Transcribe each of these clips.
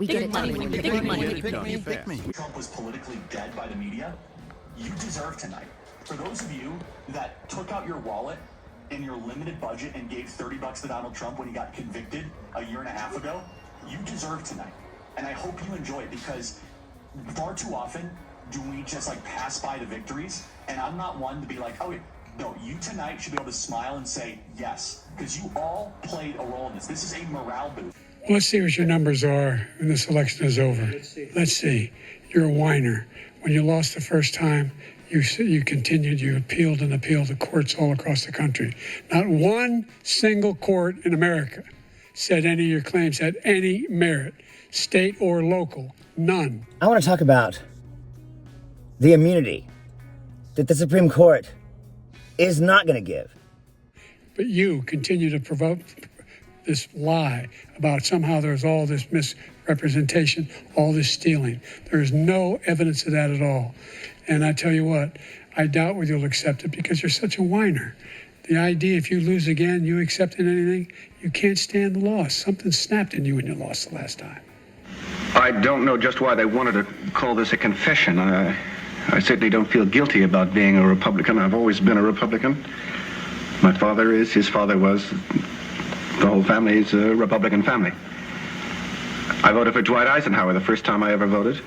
We get it done when you pick me. Trump was politically dead by the media. You deserve tonight. For those of you that took out your wallet in your limited budget and gave $30 to Donald Trump when he got convicted a year and a half ago, you deserve tonight. And I hope you enjoy it, because far too often do we just like pass by the victories. And I'm not one to be like, oh, no, you tonight should be able to smile and say yes, because you all played a role in this. This is a morale boost. Let's see what your numbers are when this election is over. Let's see. You're a whiner. When you lost the first time, you continued, you appealed and appealed to courts all across the country. Not one single court in America said any of your claims had any merit, state or local. None. I want to talk about the immunity that the Supreme Court is not going to give. But you continue to provoke this lie about somehow there's all this misrepresentation, all this stealing. There's no evidence of that at all. And I tell you what, I doubt whether you'll accept it, because you're such a whiner. The idea, if you lose again, you accepting anything, you can't stand the loss. Something snapped in you when you lost the last time. I don't know just why they wanted to call this a confession. I certainly don't feel guilty about being a Republican. I've always been a Republican. My father is, his father was. The whole family is a Republican family. I voted for Dwight Eisenhower the first time I ever voted.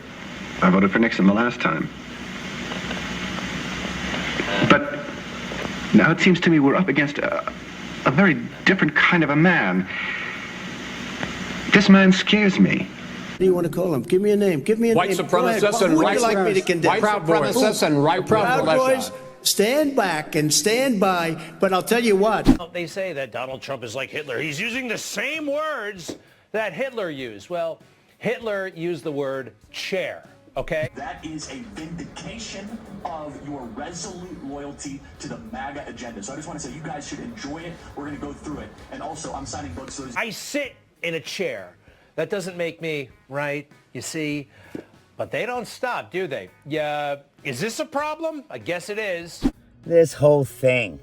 I voted for Nixon the last time. But now it seems to me we're up against a very different kind of a man. This man scares me. What do you want to call him? Give me a name. Give me a white name. supremacists and white like me to condemn? Proud supremacists and right Proud Boys. Stand back and stand by, but I'll tell you what. They say that Donald Trump is like Hitler. He's using the same words that Hitler used. Well, Hitler used the word chair, okay? That is a vindication of your resolute loyalty to the MAGA agenda. So I just want to say you guys should enjoy it. We're going to go through it. And also, I'm signing books. So I sit in a chair. That doesn't make me right, you see? But they don't stop, do they? Yeah. Is this a problem? I guess it is. This whole thing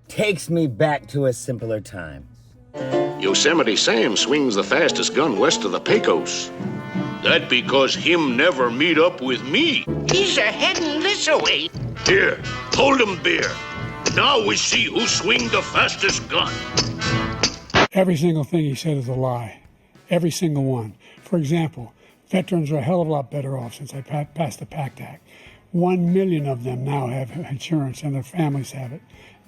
takes me back to a simpler time. Yosemite Sam swings the fastest gun west of the Pecos. That because him never meet up with me. He's a heading this way. Here, hold him, bear. Now we see who swing the fastest gun. Every single thing he said is a lie. Every single one. For example, veterans are a hell of a lot better off since I passed the PACT Act. 1 million of them now have insurance, and their families have it.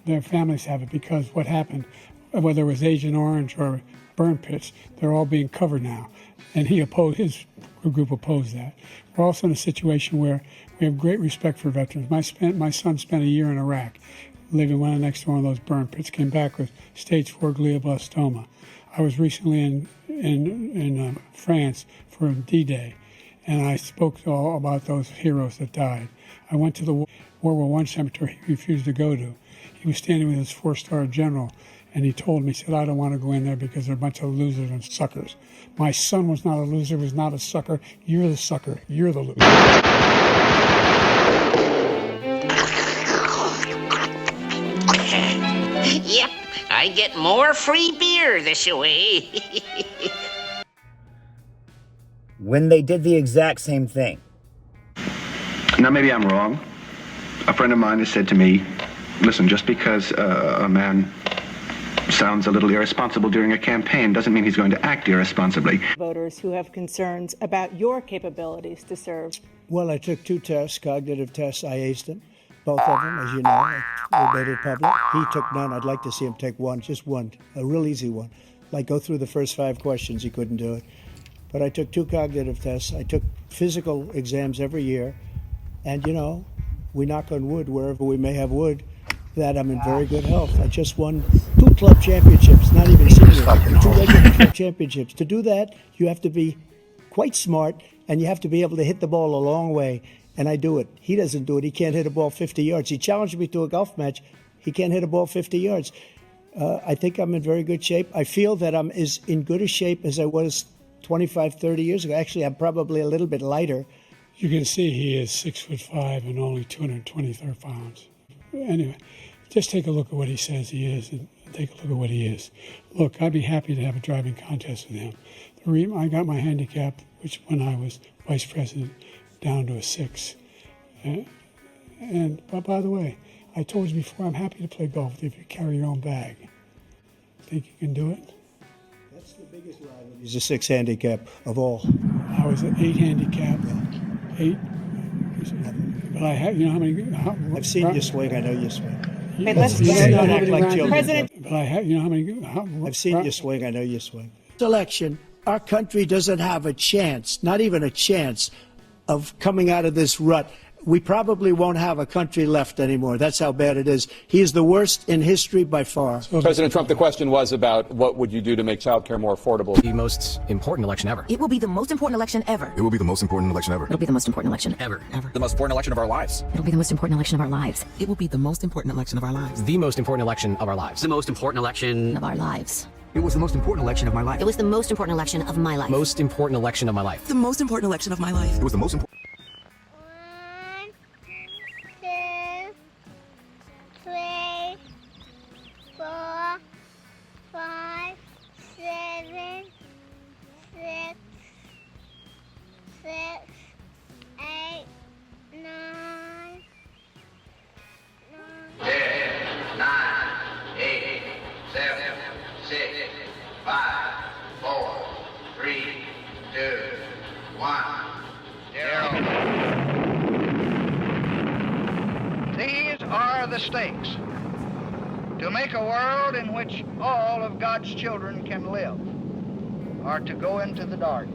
Their families have it because what happened, whether it was Agent Orange or burn pits, they're all being covered now. And his group opposed that. We're also in a situation where we have great respect for veterans. My son spent a year in Iraq, living right next to one of those burn pits, came back with stage 4 glioblastoma. I was recently in France for D-Day, and I spoke all about those heroes that died. I went to the World War I cemetery he refused to go to. He was standing with his 4-star general, and he told me, he said, I don't want to go in there because they're a bunch of losers and suckers. My son was not a loser, was not a sucker. You're the sucker. You're the loser. Yep, I get more free beer this way. When they did the exact same thing. Now, maybe I'm wrong. A friend of mine has said to me, listen, just because a man sounds a little irresponsible during a campaign doesn't mean he's going to act irresponsibly. Voters who have concerns about your capabilities to serve. Well, I took 2 tests, cognitive tests. I aced them, both of them, as you know. I made it public. He took none. I'd like to see him take one, just one, a real easy one. Like go through the first 5 questions. He couldn't do it. But I took 2 cognitive tests. I took physical exams every year. And, you know, we knock on wood wherever we may have wood, that I'm in very good health. I just won 2 club championships, not even senior, 2 regular club championships. To do that, you have to be quite smart, and you have to be able to hit the ball a long way. And I do it. He doesn't do it. He can't hit a ball 50 yards. He challenged me to a golf match. He can't hit a ball 50 yards. I think I'm in very good shape. I feel that I'm as in good a shape as I was 25, 30 years ago. Actually, I'm probably a little bit lighter. You can see he is 6'5" and only 223 pounds. Anyway, just take a look at what he says he is and take a look at what he is. Look, I'd be happy to have a driving contest with him. I got my handicap, which when I was vice president, down to a 6. But by the way, I told you before, I'm happy to play golf if you carry your own bag. Think you can do it? That's the biggest lie. He's a 6 handicap of all. I was an 8 handicap. 8. But I have, you know how many? I've seen you swing. I know you swing. Wait, let's You get don't act like children. President. But I have, you know how many? I've seen you swing. I know you swing. This election, our country doesn't have a chance, not even a chance, of coming out of this rut. We probably won't have a country left anymore. That's how bad it is. He is the worst in history by far. President Trump, the question was about what would you do to make child care more affordable? The most important election ever. It will be the most important election ever. It will be the most important election ever. It'll be the most important election ever. The most important election of our lives. It'll be the most important election of our lives. It will be the most important election of our lives. The most important election of our lives. The most important election Of our lives. It was the most important election of my life. It was the most important election of my life. Most important election of my life. The most important election of my life. It was the most important. 1, 2, 3, 4, 5, 7, 6, 8, 9, 10, 9, 8, 7, 6, 5, 4, 3, 2, 1, 0. These are the stakes. To make a world in which all of God's children can live, or to go into the dark.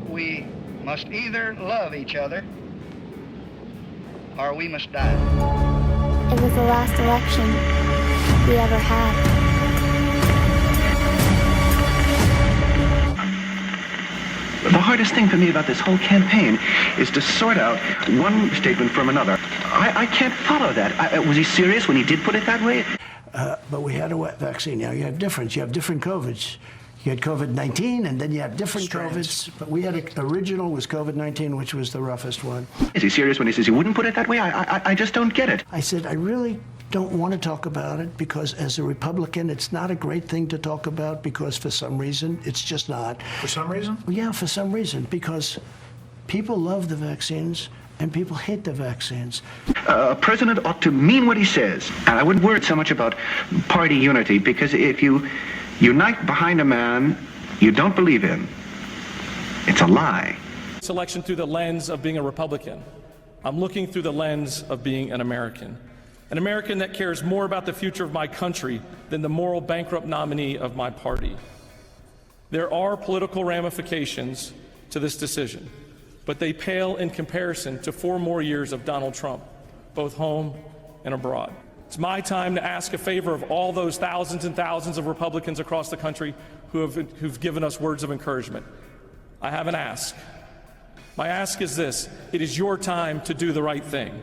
We must either love each other, or we must die. It was the last election we ever had. The hardest thing for me about this whole campaign is to sort out one statement from another. I can't follow that. Was he serious when he did put it that way? But we had a vaccine. Now you have different. You have different COVIDs. You had COVID-19, and then you have different COVIDs. But we had original was COVID-19, which was the roughest one. Is he serious when he says he wouldn't put it that way? I just don't get it. I said, I really don't want to talk about it because as a Republican, it's not a great thing to talk about because for some reason, it's just not. For some reason? Yeah, for some reason, because people love the vaccines and people hate the vaccines. A president ought to mean what he says. And I wouldn't worry so much about party unity because if you unite behind a man you don't believe in, it's a lie. This election through the lens of being a Republican. I'm looking through the lens of being an American that cares more about the future of my country than the moral bankrupt nominee of my party. There are political ramifications to this decision, but they pale in comparison to 4 more years of Donald Trump, both home and abroad. It's my time to ask a favor of all those thousands and thousands of Republicans across the country who've given us words of encouragement. I have an ask. My ask is this: it is your time to do the right thing.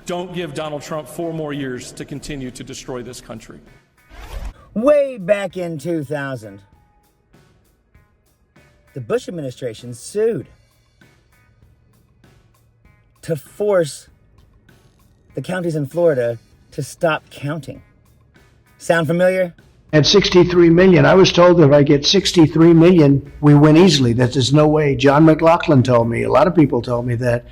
Don't give Donald Trump 4 more years to continue to destroy this country. Way back in 2000, the Bush administration sued to force the counties in Florida to stop counting. Sound familiar? At 63 million, I was told that if I get 63 million, we win easily. That there's no way. John McLaughlin told me. A lot of people told me that.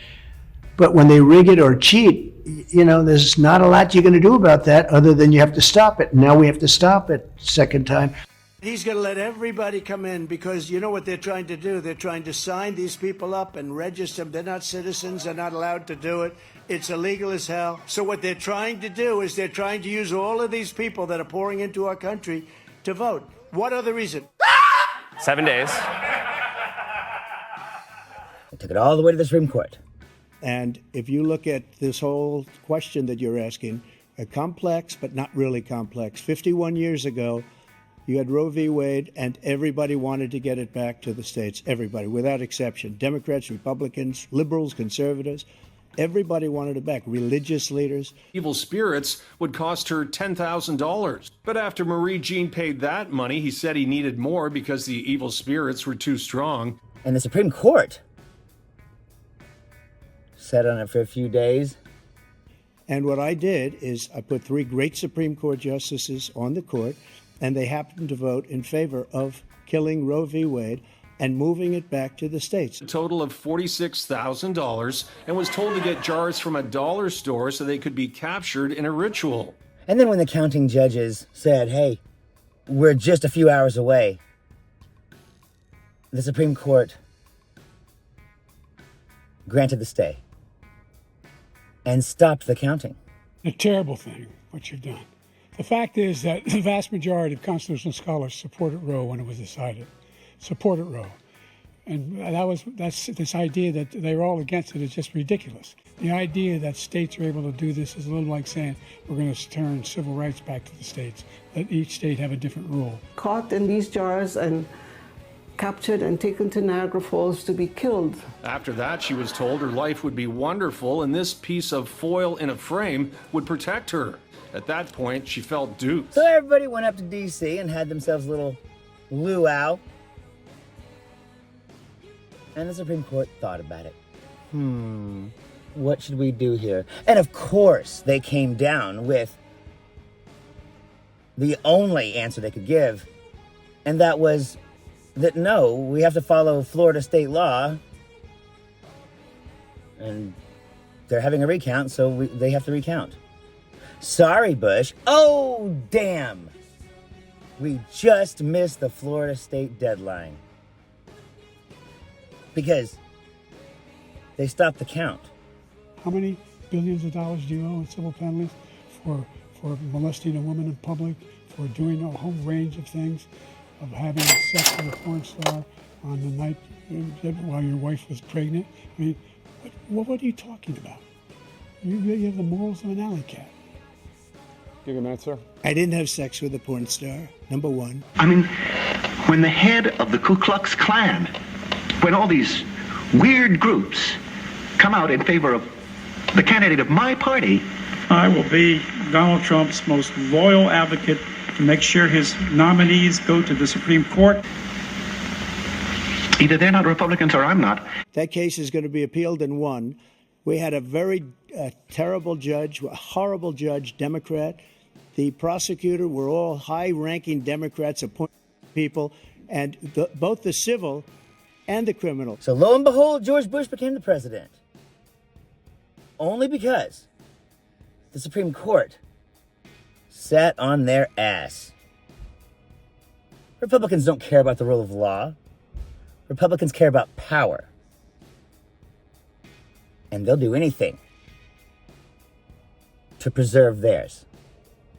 But when they rig it or cheat, you know, there's not a lot you're going to do about that other than you have to stop it. Now we have to stop it second time. He's going to let everybody come in because you know what they're trying to do? They're trying to sign these people up and register them. They're not citizens. They're not allowed to do it. It's illegal as hell. So what they're trying to do is they're trying to use all of these people that are pouring into our country to vote. What other reason? 7 days. They took it all the way to the Supreme Court. And if you look at this whole question that you're asking, complex but not really complex. 51 years ago, you had Roe v. Wade, and everybody wanted to get it back to the states. Everybody, without exception. Democrats, Republicans, liberals, conservatives. Everybody wanted it back. Religious leaders. Evil spirits would cost her $10,000. But after Marie Jean paid that money, he said he needed more because the evil spirits were too strong. And the Supreme Court sat on it for a few days. And what I did is I put 3 great Supreme Court justices on the court, and they happened to vote in favor of killing Roe v. Wade, and moving it back to the states. A total of $46,000, and was told to get jars from a dollar store so they could be captured in a ritual. And then when the counting judges said, hey, we're just a few hours away, the Supreme Court granted the stay and stopped the counting. A terrible thing, what you've done. The fact is that the vast majority of constitutional scholars supported Roe when it was decided. Supported Roe. And that's this idea that they were all against it is just ridiculous. The idea that states are able to do this is a little like saying we're going to turn civil rights back to the states, let each state have a different rule. Caught in these jars and captured and taken to Niagara Falls to be killed. After that, she was told her life would be wonderful and this piece of foil in a frame would protect her. At that point, she felt duped. So everybody went up to D.C. and had themselves a little luau. And the Supreme Court thought about it. What should we do here? And of course, they came down with the only answer they could give. And that was that no, we have to follow Florida state law. And they're having a recount, so they have to recount. Sorry, Bush. Oh, damn. We just missed the Florida state deadline. Because they stopped the count. How many billions of dollars do you owe in civil penalties for molesting a woman in public, for doing a whole range of things, of having sex with a porn star on the night while your wife was pregnant? I mean, what are you talking about? You have the morals of an alley cat. Give him an answer. I didn't have sex with a porn star, number one. I mean, when the head of the Ku Klux Klan, when all these weird groups come out in favor of the candidate of my party, I will be Donald Trump's most loyal advocate to make sure his nominees go to the Supreme Court. Either they're not Republicans or I'm not. That case is going to be appealed and won. We had a very terrible judge, a horrible judge, Democrat. The prosecutor were all high-ranking Democrats, appointed people, and both the civil and the criminal. So lo and behold, George Bush became the president. Only because the Supreme Court sat on their ass. Republicans don't care about the rule of law. Republicans care about power. And they'll do anything to preserve theirs.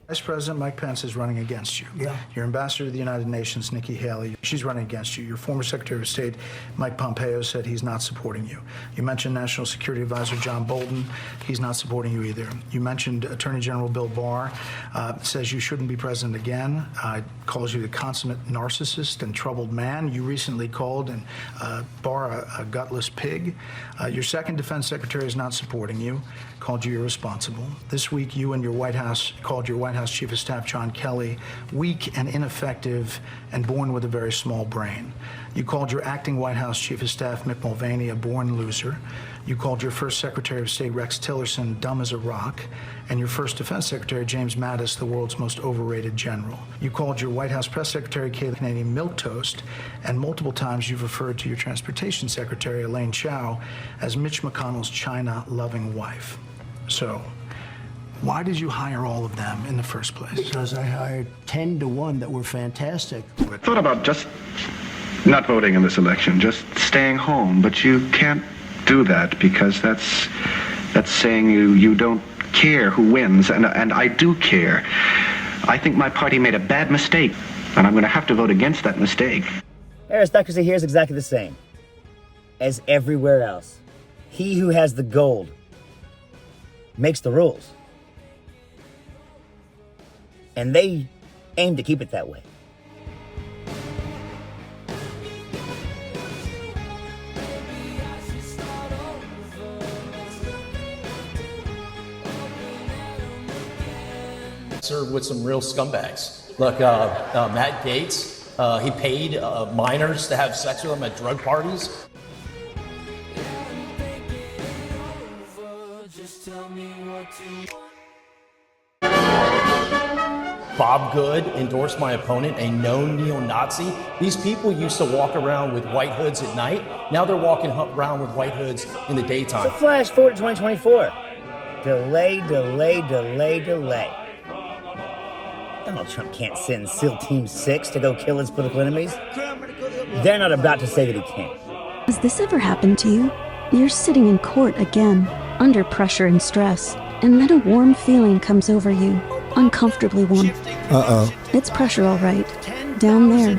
Vice President Mike Pence is running against you. Yeah. Your ambassador to the United Nations, Nikki Haley, she's running against you. Your former Secretary of State, Mike Pompeo, said he's not supporting you. You mentioned National Security Advisor John Bolton. He's not supporting you either. You mentioned Attorney General Bill Barr, says you shouldn't be president again, calls you the consummate narcissist and troubled man. You recently called Barr a gutless pig. Your second defense secretary is not supporting you, called you irresponsible. This week, you and your White House called your White House Chief of Staff John Kelly weak and ineffective and born with a very small brain. You called your acting White House Chief of Staff Mick Mulvaney a born loser. You called your first Secretary of State Rex Tillerson dumb as a rock, and your first Defense Secretary James Mattis the world's most overrated general. You called your White House Press Secretary Kayleigh Canadian milquetoast, and multiple times you've referred to your Transportation Secretary Elaine Chao as Mitch McConnell's China-loving wife. So, why did you hire all of them in the first place? Because I hired 10 to 1 that were fantastic. I thought about just not voting in this election, just staying home, but you can't do that because that's saying you don't care who wins, and I do care. I think my party made a bad mistake, and I'm going to have to vote against that mistake. Aristocracy here is exactly the same as everywhere else. He who has the gold makes the rules. And they aim to keep it that way. Served with some real scumbags. Look, Matt Gaetz, he paid minors to have sex with him at drug parties. Bob Good endorsed my opponent, a known neo-Nazi. These people used to walk around with white hoods at night. Now they're walking around with white hoods in the daytime. So flash forward to 2024. Delay, delay, delay, delay. Donald Trump can't send SEAL Team 6 to go kill his political enemies. They're not about to say that he can't. Has this ever happened to you? You're sitting in court again, under pressure and stress, and then a warm feeling comes over you. Uncomfortably warm. Uh-oh. It's pressure, all right. Down there.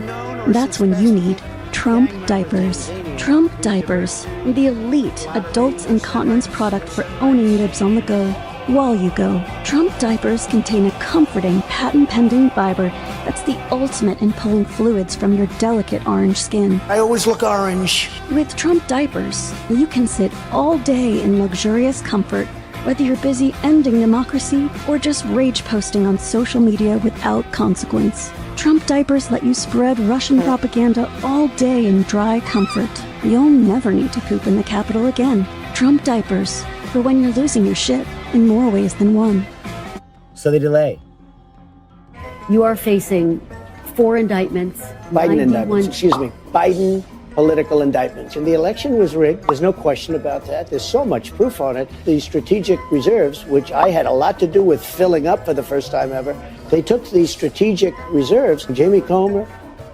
That's when you need Trump diapers. Trump diapers, the elite adults incontinence product for owning libs on the go while you go. Trump diapers contain a comforting, patent-pending fiber that's the ultimate in pulling fluids from your delicate orange skin. I always look orange. With Trump diapers, you can sit all day in luxurious comfort, whether you're busy ending democracy or just rage posting on social media without consequence. Trump diapers let you spread Russian propaganda all day in dry comfort. You'll never need to poop in the Capitol again. Trump diapers, for when you're losing your shit in more ways than one. So they delay. You are facing 4 indictments. Biden indictments, Biden political indictments. And the election was rigged. There's no question about that. There's so much proof on it. The strategic reserves, which I had a lot to do with filling up for the first time ever, they took these strategic reserves, Jamie Comer,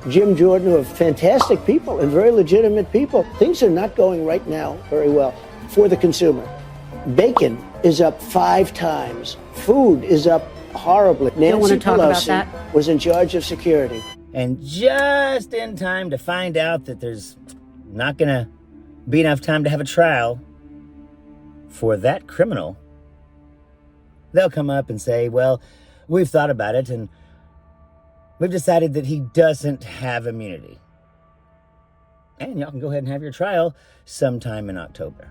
Jim Jordan, who are fantastic people and very legitimate people. Things are not going right now very well for the consumer. Bacon is up 5 times. Food is up horribly. Nancy Pelosi was in charge of security. And just in time to find out that there's not gonna be enough time to have a trial for that criminal, they'll come up and say, well, we've thought about it and we've decided that he doesn't have immunity. And y'all can go ahead and have your trial sometime in October.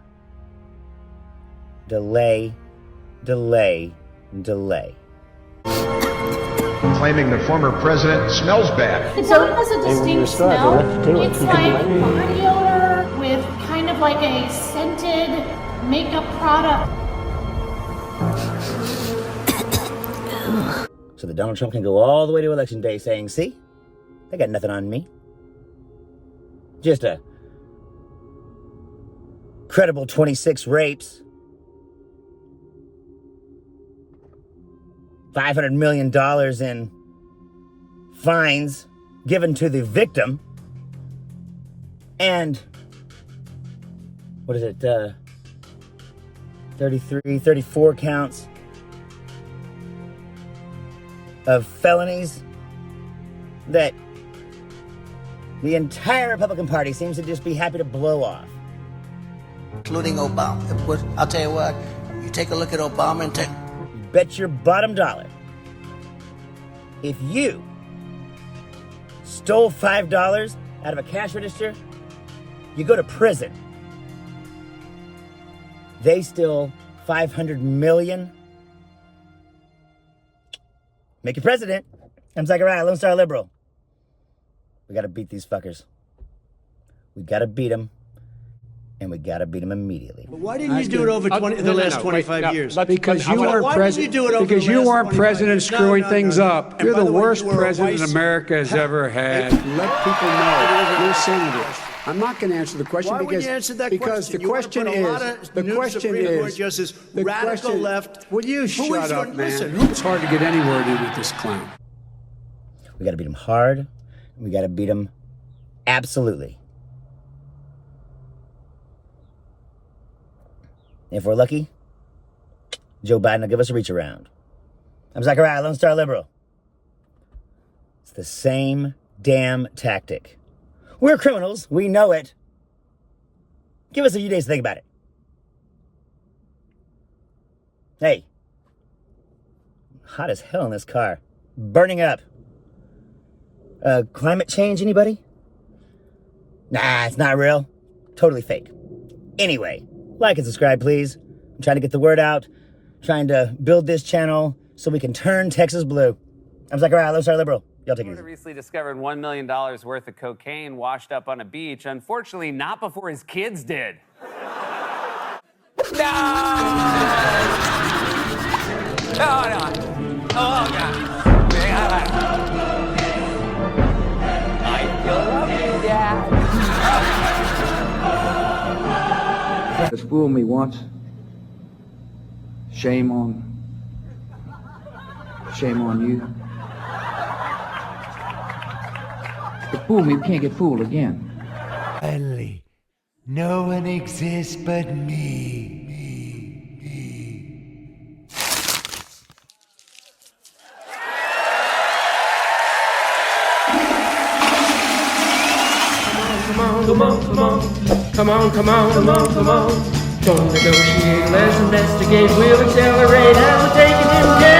Delay, delay, delay. Claiming the former president smells bad. The dog has a distinct smell. It's like body odor with kind of like a scented makeup product. So that Donald Trump can go all the way to Election Day saying, see, they got nothing on me. Just a credible 26 rapes. $500 million in fines given to the victim. And, what is it, 34 counts of felonies that the entire Republican Party seems to just be happy to blow off. Including Obama. I'll tell you what, you take a look at Obama and take... Bet your bottom dollar, if you stole $5 out of a cash register, you go to prison. They steal $500 million. Make you president. I'm Zachariah, Lone Star Liberal. We gotta beat these fuckers. We gotta beat them. And we gotta beat them immediately. Why didn't you do it over the last 25 years? Because you weren't president. Because you weren't president screwing things up. You're the worst president America has ever had. Let people know you're senators. I'm not going to answer the question because the question is the question left. Will you shut up, man? It's hard to get any word in with this clown. We gotta beat them hard. And we gotta beat them absolutely. If we're lucky, Joe Biden will give us a reach around. I'm Zachariah, Lone Star Liberal. It's the same damn tactic. We're criminals. We know it. Give us a few days to think about it. Hey. Hot as hell in this car. Burning up. Climate change, anybody? Nah, it's not real. Totally fake. Anyway. Like and subscribe, please. I'm trying to get the word out. Trying to build this channel so we can turn Texas blue. I'm Zachariah, Lone Star Liberal. Y'all take it easy. Recently discovered $1 million worth of cocaine washed up on a beach. Unfortunately, not before his kids did. No! Oh, no. Oh, God. Just fooled me once. Shame on you. You fool me, we can't get fooled again. Finally, no one exists but me. Come on. Don't negotiate, let's investigate, we'll accelerate, and we'll take it in.